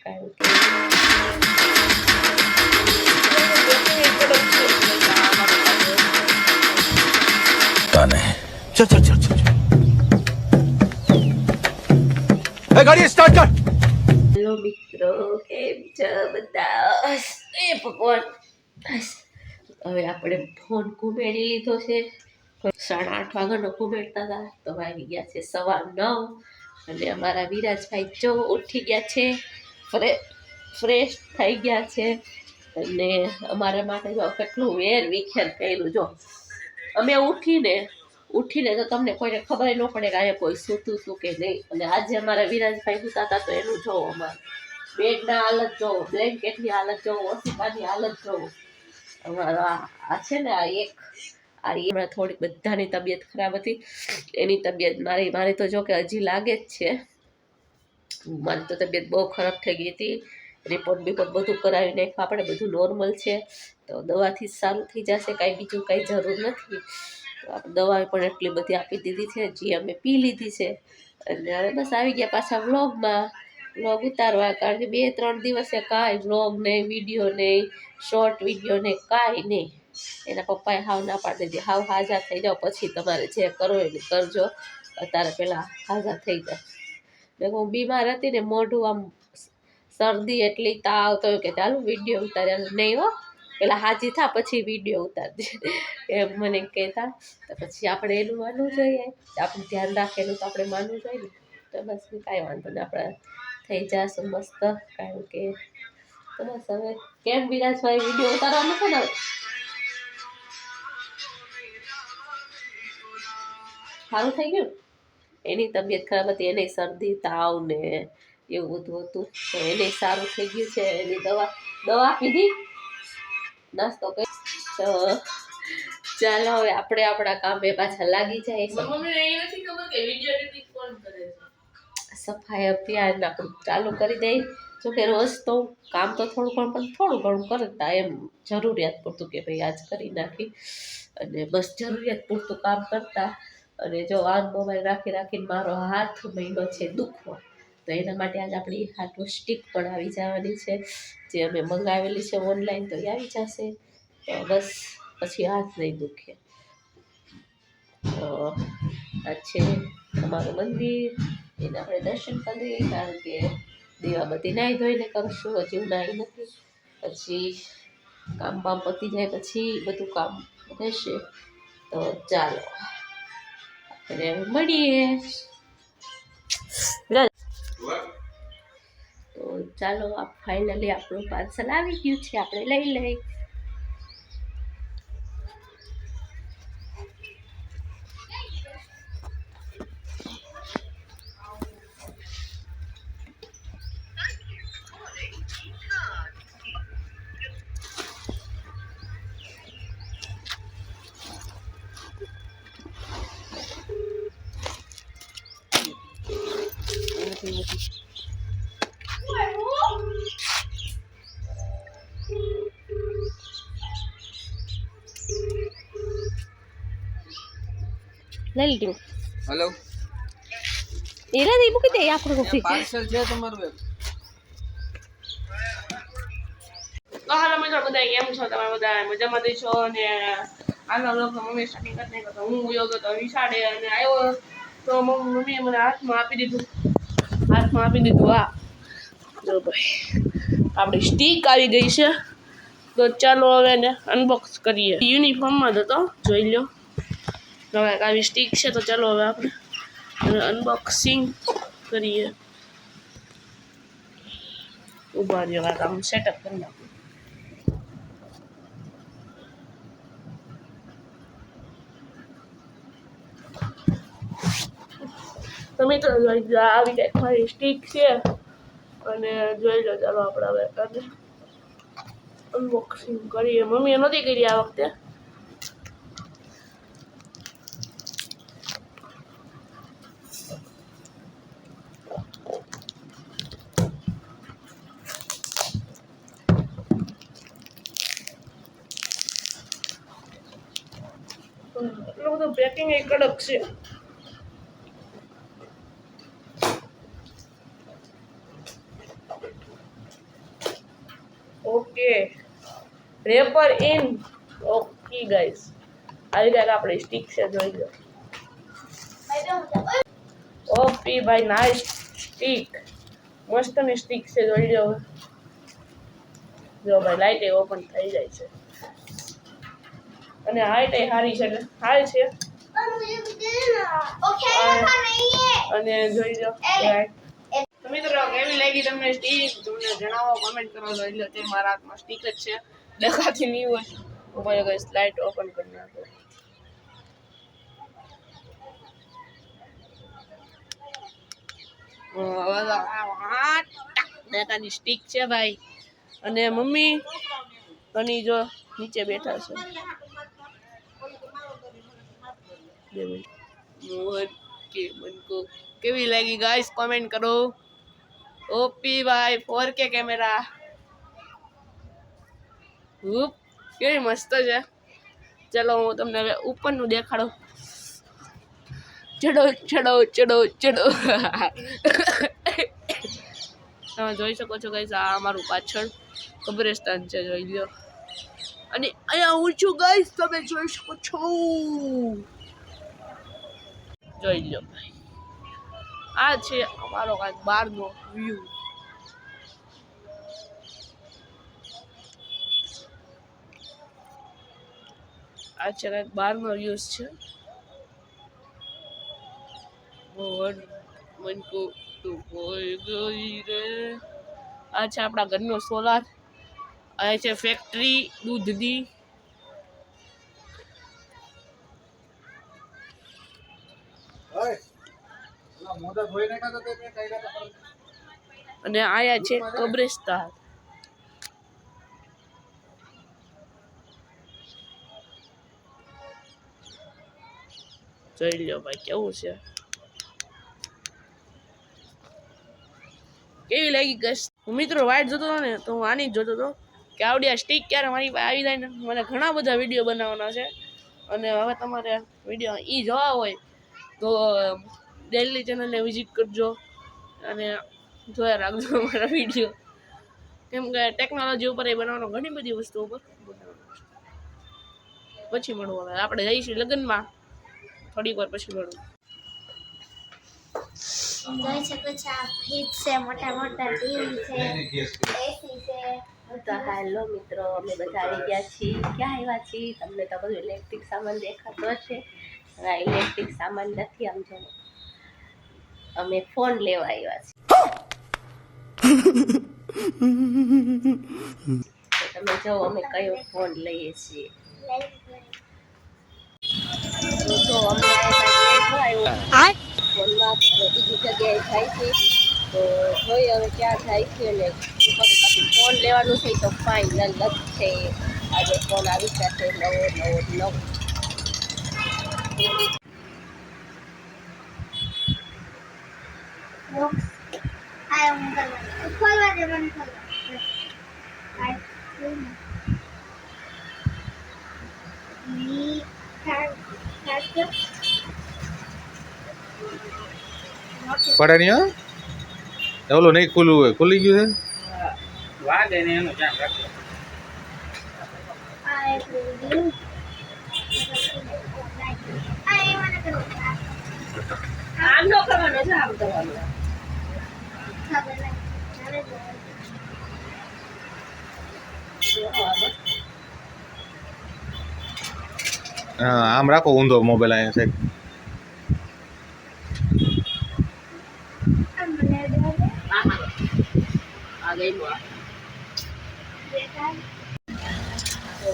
કારણ કે चल चल चल चल गाड़ी स्टार्ट कर। હેલો મિત્રો, કેમ છો બધા? એ ભગવાન, હવે આપણે ફોન ઘુમેડી લીધો છે. 8:30 વાગ્યાનો ઘુમેડતા હતા તો વાગી ગયા છે 9:15 અને અમારા વિરાજભાઈ જો ઉઠી ગયા છે, ફ્રેશ થઈ ગયા છે અને અમારા માટે જો કેટલું વેર વિખેર કર્યું. જો અમે ઉઠીને તો તમને કોઈને ખબર ન પડે કે અહીંયા કોઈ સૂતું હતું કે નહીં. અને આજે અમારા વિરાજભાઈ સૂતા હતા તો એનું જોવો, અમારે બેડના હાલત જોવો, બ્લેન્કેટની હાલત જોવો, ઓશિકાની હાલત જોવો. અમારા આ છે ને આ હમણાં થોડીક બધાની તબિયત ખરાબ હતી. એની તબિયત મારી તો જો કે હજી લાગે જ છે. મારી તો તબિયત બહુ ખરાબ થઈ ગઈ હતી. રિપોર્ટ બધું કરાવી નાખ્યું આપણે, બધું નોર્મલ છે. તો દવાથી જ સારું થઈ જશે, કાંઈ બીજું કાંઈ જરૂર નથી. દવા પણ એટલી બધી આપી દીધી છે, જે અમે પી લીધી છે. અને હવે બસ આવી ગયા પાછા વ્લોગ ઉતારવા, કારણ કે 2-3 દિવસે કાંઈ વ્લોગ નહીં, વિડીયો નહીં, શોર્ટ વિડીયો નહીં, કાંઈ નહીં. એના પપ્પાએ હાવ ના પાડી દીધી, હાવ હાજા થઈ જાઓ પછી તમારે જે કરો એ કરજો, અત્યારે પહેલાં હાજા થઈ જાય. હું બીમાર હતી ને, મોઢું આમ શરદી એટલી તાવ તો કે ચાલો વિડીયો ઉતાર્યા નહીં હો, પેલા હાજી થા પછી વિડીયો ઉતારજે એમ મને કહેતા. તો પછી આપણે એનું માનવું જોઈએ, આપણું ધ્યાન રાખેલું તો આપણે માનવું જોઈએ ને. તો બસ કાંઈ વાંધો નહીં, આપણે થઈ જશું મસ્ત. કારણ કે તો બસ હવે કેમ વિરાજભાઈ વિડીયો ઉતારવાનું છે ને, સારું થઈ ગયું. એની તબિયત ખરાબ હતી, એને શરદી તાવ ને એવું બધું હતું, તો એને સારું થઈ ગયું છે. એની દવા પીધી, નાસ્તો કરી. તો ચાલો હવે આપણે આપણા કામે પાછા લાગી જાય. સફાઈ અભિયાન આપણું ચાલુ કરી દઈ. જોકે રોજ તો કામ તો થોડું ઘણું કરતા, એમ જરૂરિયાત પૂરતું કે ભાઈ આજ કરી નાખી, અને બસ જરૂરિયાત પૂરતું કામ કરતા. અને જો આ મોબાઈલ રાખીને મારો હાથ મહિનો છે દુખવો, તો એના માટે આજ આપણી હાથો સ્ટીક પણ આવી જવાની છે, જે અમે મંગાવેલી છે ઓનલાઈન, તો એ આવી જશે. તો બસ પછી હાથ નહીં દુખે. તો આ છે અમારું મંદિર, એને આપણે દર્શન કરીએ, કારણ કે દેવા બધી નાહી ધોઈને કરશું, હજી નાહી નથી. પછી કામ પતી જાય પછી બધું કામ રહેશે. તો ચાલો આપણે મળીએ. તો ચાલો ફાઇનલી આપણું પાર્સલ આવી ગયું છે, આપણે લઈ લઈ. લઈ લીધું. હેલો, એલા દે મૂકી દે આપણું પાર્સલ છે તમારું. હાલો મિત્રો, બધા કેમ છો? તમે બધા મજામાં છો? અને આગળ લોકો મમ્મી સ્ટાર્ટિંગ કરી નાખી તો હું ગયો તો વિશાળે અને આવ્યો તો મમ્મીએ મને હાથમાં આપી દીધું. આ જો ભાઈ આપણી સ્ટીક આવી ગઈ છે. તો ચાલો હવે એને અનબોક્સ કરીએ. યુનિફોર્મમાં જ હતો, જોઈ લો. હવે આવી સ્ટીક છે, તો ચાલો હવે આપણે અનબોક્સિંગ કરીએ. ઉભા રહ્યો, આમ સેટઅપ કરી નાખું. તો મિત્રો આવી કંઈક મારી સ્ટીક છે, અને જોઈ લો. ચાલો આપણે હવે અનબોક્સિંગ કરીએ. મમ્મીએ નહોતી કરી આ વખતે. એટલું બધું પેકિંગ એ કડક છે. Okay wrapper in okay guys આવી ગયા આપણે સ્ટીક છે જોઈ લો ઓપી ભાઈ નાઈસ સ્ટીક મસ્તની સ્ટીક છે જોઈ લો જો ભાઈ લાઈટ એ ઓપન થઈ જાય છે અને હાઈટ એ સારી છે એટલે હાઈ છે અને જોઈ લો મિત્રો કેવી લાગી તમને સ્ટીક તમને જણાવો કમેન્ટ કરો જોઈ લો તે મારા હાથમાં સ્ટીક જ છે દેખાતી નહીં હોય તો ભાઈ ગઈ લાઈટ ઓપન કરી નાખો દેખાની સ્ટીક છે ભાઈ અને મમ્મી અને જો નીચે બેઠા છે કેવી લાગી ગાઈસ કમેન્ટ કરો ઓપી ભાઈ 4K કેમેરા કેવી મસ્ત છે ચલો હું તમને હવે ઉપરનું દેખાડું ચડો ચડો ચડો ચડો તમે જોઈ શકો છો ગાઈસ આ અમારું પાછળ કબ્રસ્તાન છે જોઈ લો અને અહીંયા હું છું ગાઈસ તમે જોઈ શકો છો જોઈ લો ભાઈ આ છે અમારો કાંઈક બહારનો વ્યૂ આ છે કાંઈક બહારનો વ્યૂઝ છે મનકો તો હોય ગઈ રે આ છે આપણા ઘરનો સોલાર આ છે ફેક્ટરી દૂધની અને આયા છે કબ્રસ્તાન જોઈ લો ભાઈ કેવું છે કેવી લાગી ગઈ મિત્રો વાઇટ જોતો હતો ને તો હું આની જ જોતો હતો કે આવડી આ સ્ટીક ક્યારે મારી પાસે આવી જાય ને મને ઘણા બધા વિડીયો બનાવવાના છે અને હવે તમારે વિડીયો એ જોવા હોય તો ડેલી ચેનલને વિઝિટ કરજો અને જોયા રાખજો અમારા વિડીયો કેમ કે ટેકનોલોજી ઉપર એ બનાવવાનો ઘણી બધી વસ્તુ ઉપર બનાવવાનું છે પછી મળવું હવે આપણે જઈશું લગ્નમાં થોડીક વાર પછી મળવું જોઈ શકો છો આ ફ્રીજ છે મોટા મોટા ટીવી છે એસી છે તો હાલો મિત્રો અમે બધા આવી ગયા છીએ ક્યાં આવ્યા છીએ તમને તો બધું ઇલેક્ટ્રિક સામાન દેખાતો હશે હવે ઇલેક્ટ્રિક સામાન નથી આમ જો અમે ફોન લેવા આવ્યા છીએ તો તમે જો અમે કયો ફોન લઈએ છીએ તો અમે આવ્યા ફોનમાં બીજી જગ્યાએ જાય છે તો જોઈએ હવે ક્યાં જાય છે ને ફોન લેવાનું છે તો ફાઇનલ જ છે આજે ફોન આવી જશે નવો આ હું ખોલવા દે મને પડાણીયા ઓલું નહીં ખુલ્લું હોય ખુલી ગયું છે વાગે ને એનું ધ્યાન રાખજો આ એક વિડિયો આ એ મને કરો આમ ન કરવાનો છે આમ કરવાનો ખબર નહીં હા આમ રાખો ઊંધો મોબાઈલ અહીંયા સાહેબ આ ગઈ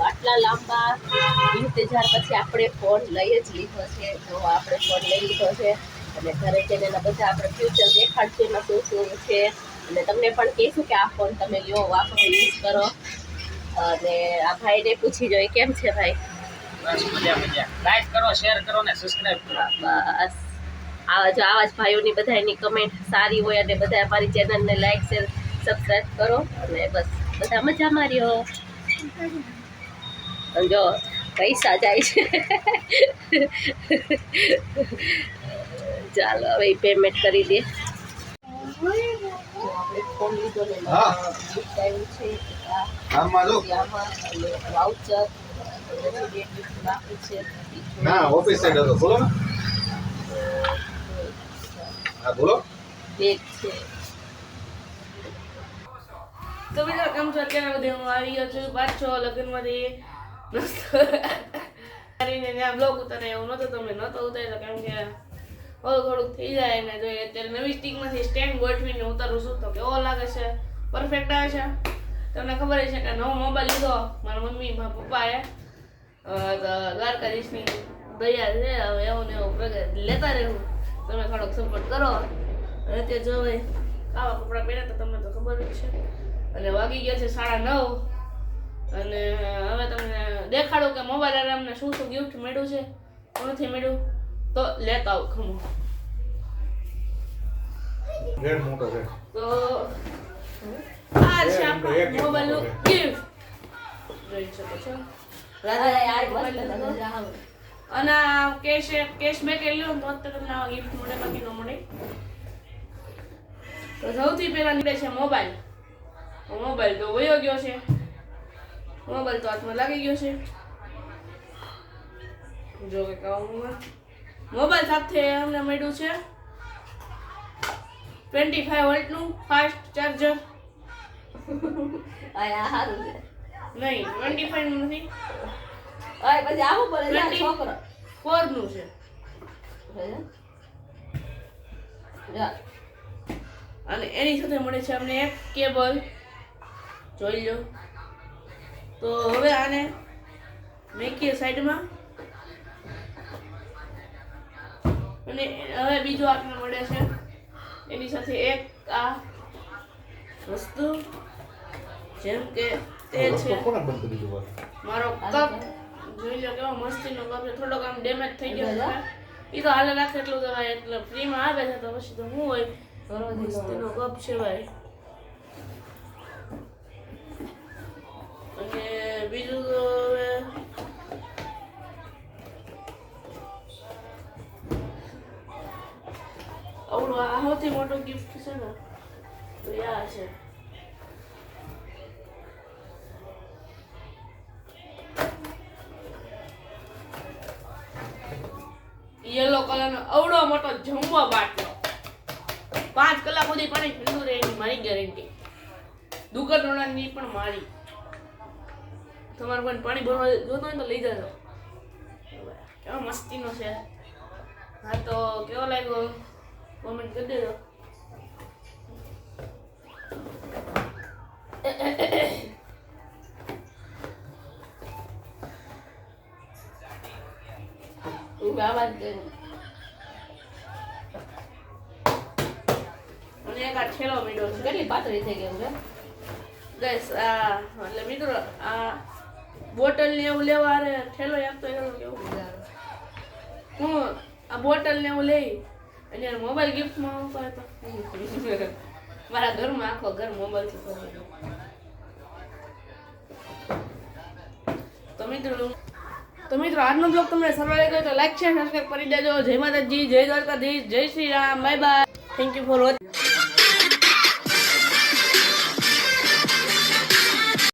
આટલા લાંબા ઇંતજાર પછી આપણે ફોન લઈ જ લીધો છે તો આપણે ફોન લઈ લીધો છે અને ઘરે જઈને એના બધા આપણે ફ્યુચર દેખાડશું એમાં શું શું છે અને તમને પણ કહીશું કે આ ફોન તમે લ્યો વાપરો યુઝ કરો અને આ ભાઈને પૂછી જોઈએ કેમ છે ભાઈ બસ મજા મજા લાઈક કરો શેર કરો ને સબસ્ક્રાઇબ કરો બસ આવા જ ભાઈઓની બધાની કમેન્ટ સારી હોય અને બધા અમારી ચેનલને લાઈક શેર સબસ્ક્રાઇબ કરો અને બસ બધા મજામાં રહ્યો જો પૈસા જાય છે ચાલો હવે પેમેન્ટ કરી દે આપણે ફોન લીધો ને ગિફ્ટ આવ્યું છે આમાં જો આમાં વાઉચર બાકી છે ના ઓફિસ સાઈડ હતો બોલો ને હા બોલો બેગ છે તો મિત્રો કેમ છો? અત્યારે બધે હું આવી ગયો છું પાછો લગ્નમાંથી કરીને ત્યાં બ્લોગ ઉતારે એવું નહોતું તમે નહોતો ઉતાર્યો કેમ કે થોડુંક થઈ જાય ને જોઈએ અત્યારે નવી સ્ટીકમાંથી સ્ટેન્ડ ગોઠવીને ઉતારું છું તો કેવો લાગે છે પરફેક્ટ આવે છે તમને ખબર છે કે નવો મોબાઈલ લીધો મારા મમ્મી મારા પપ્પાએ દ્વારકાધીશની દયા છે હવે એવું ને એવું લેતા રહેવું તમે થોડોક સપોર્ટ કરો અને અત્યારે જો ભાઈ આવા કપડાં પહેર્યા તો તમને તો ખબર જ છે અને વાગી ગયા છે 9:30 અને હવે તમને દેખાડું કે મોબાઈલ આરામને શું શું ગિફ્ટ મળ્યું છે નથી મળ્યું તો લેતા આવું ખમો રેડ મોટો છે તો આ છે આપણો મોબાઈલનું ગિફ્ટ જોઈ શકો છો રાધા આ મસ્ત મજા આવે અને કેશબેક એ લ્યો તો તમને આ ગિફ્ટ મળે બાકી ન મળે તો સૌથી પહેલા નીકળે છે મોબાઈલ તો વયો ગયો છે મોબાઈલ તો હાથમાં લાગી ગયો છે જો કે કાઉમાં મોબાઈલ સાથે અમને મળ્યું છે 25 વોલ્ટનું ફાસ્ટ ચાર્જર આ સારું છે નહીં 25 નું નથી આ પછી આવું પડે જા છોકરો 4 નું છે જા અને એની સાથે મળે છે અમને એક કેબલ જોઈ લો તો હવે આને મેકીએ સાઈડમાં અને હવે બીજું આપણને મળે છે એની સાથે એક આ વસ્તુ જેમ કે તે છે કોને બંધ કરી દીધું મારો કપ જોઈ લો કેવો મસ્તીનો કપ છે થોડોક આમ ડેમેજ થઈ ગયો છે એ તો હાલે રાખે એટલું તો ભાઈ એટલે ફ્રીમાં આવે છે તો પછી તો હું હોય મસ્તીનો કપ છે ભાઈ અને બીજું તો હવે આવડું આ સૌથી મોટો ગિફ્ટ છે ને તો આ છે યલો કલરનો અવડો મોટો જમ્બો બાટલો 5 કલાક સુધી પાણી ઠંડુ રહે એની મારી ગેરંટી દુકાનવાળાની પણ મારી તમારે કોઈ પાણી ભરવા જોતું હોય તો લઈ જજો કેવો મસ્તીનો છે હા તો કેવો લાગ્યો કોમેન્ટ કરી દેજો આવાજ દે અને એક આ ઠેલો મીડો છે કેટલી પાતળી થઈ ગઈ છે ગેસ આ એટલે મિત્રો આ બોટલ ને એવું લેવા અરે ઠેલો આપતો એવું કેવું હું આ બોટલ ને એવું લઈ અને મોબાઈલ ગિફ્ટમાં આવતો હતો મારા ઘરમાં આખો ઘર મોબાઈલથી ભરેલો તો મિત્રો આજનો બ્લોગ તમને સારો લાગ્યો તો લાઈક શેર સબસ્ક્રાઇબ કરી દેજો જય માતાજી જય દ્વારકાધીશ જય Shri Ram bye bye thank you for watching